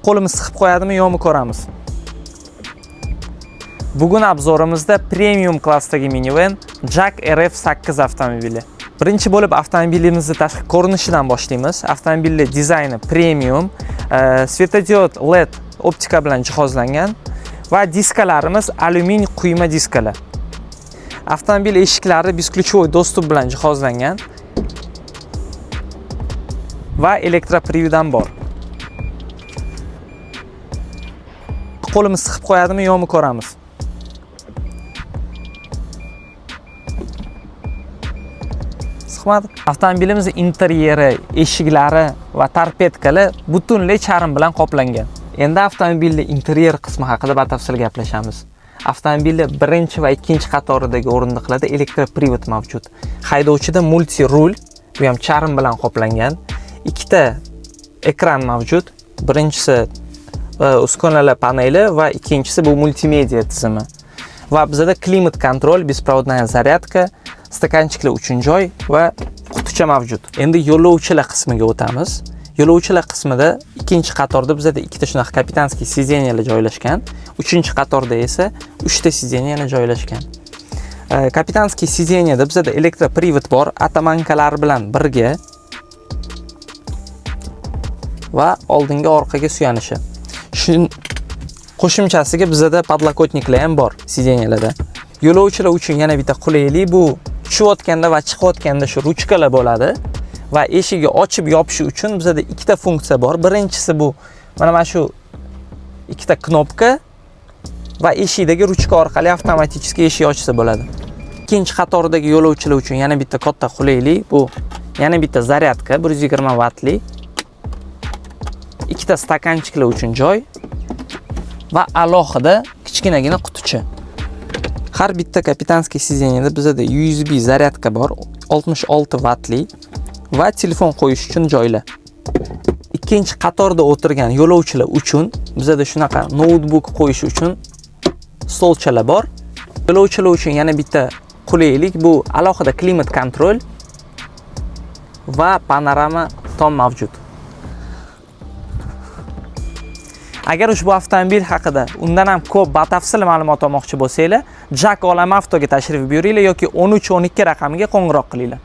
Qo'limiz siqib qo'yadimi, yo'qmi ko'ramiz. Bugun obzorimizda premium klassdagi minivan Jack RF8 avtomobili. Birinchi bo'lib avtomobilimizni tashqi ko'rinishidan boshlaymiz. Avtomobilning dizayni premium, svetodiod LED optika bilan jihozlangan va diskalarimiz alyuminiy quyma diskalar. Avtomobil eshiklari beskluchovoy dostup bilan jihozlangan va elektroprivoddan bor. Qo'limiz siqib qo'yadimi, yo'qmi ko'ramiz. Avtomobilimiz interyeri, eshiklari va torpedkalar butunlay charm bilan qoplangan. Endi avtomobilning interyer qismi haqida batafsil gaplashamiz. Avtomobilda birinchi va ikkinchi qatoridagi o'rindiqlarda elektroprivod mavjud. Haydovchida multi rul, bu ham charm bilan qoplangan. Ikkita ekran mavjud. Birinchisi uskunalar paneli va ikkinchisi bu multimedia tizimi. Va bizda klimat kontrol, besprovодная zaryadka, stakanchiklar uchun joy va quticha mavjud. Endi yo'lovchilar qismiga o'tamiz. Yo'lovchilar qismida ikkinchi qatorda bizda ikkita shunaqa kapitanskiy sidenyalar joylashgan, uchinchi qatorda esa 3 ta sidenyalar joylashgan. Kapitanskiy sidenyada bizda elektroprivod bor, atamankalar bilan birga va oldinga orqaga suyanishi. Qo'shimchasiga bizda podlokotniklar ham bor sidenyalarda. Yo'lovchilar uchun yana bitta qulaylik bu tushayotganda va chiqayotganda shu ruchkalar bo'ladi va eshikni ochib yopish uchun bizda ikkita funksiya bor. Birinchisi bu mana shu ikkita knopka va eshikdagi ruchka orqali avtomatik eshik ochsa bo'ladi. Ikkinchi qatordagi yo'lovchilar uchun yana bitta katta qulaylik bu yana bitta zaryadka 120 vatli. Ikkita stakanchiklar uchun joy va alohida kichkinagina quticha. Har bitta kapitanskiy sidenyada bizda USB zaryadka bor, 66 vatli va telefon qo'yish uchun joylar. Ikkinchi qatorda o'tirgan yo'lovchilar uchun bizda shunaqa notebook qo'yish uchun stolchalar bor. Yo'lovchilar uchun yana bitta qulaylik bu alohida klimat kontrol va panorama tom mavjud. Agar ushbu avtomobil haqida undan ham ko'p batafsil ma'lumot olmoqchi bo'lsanglar, Jack Olam Avtoga tashrif buyuringlar yoki 1312 raqamiga qo'ng'iroq qilinglar.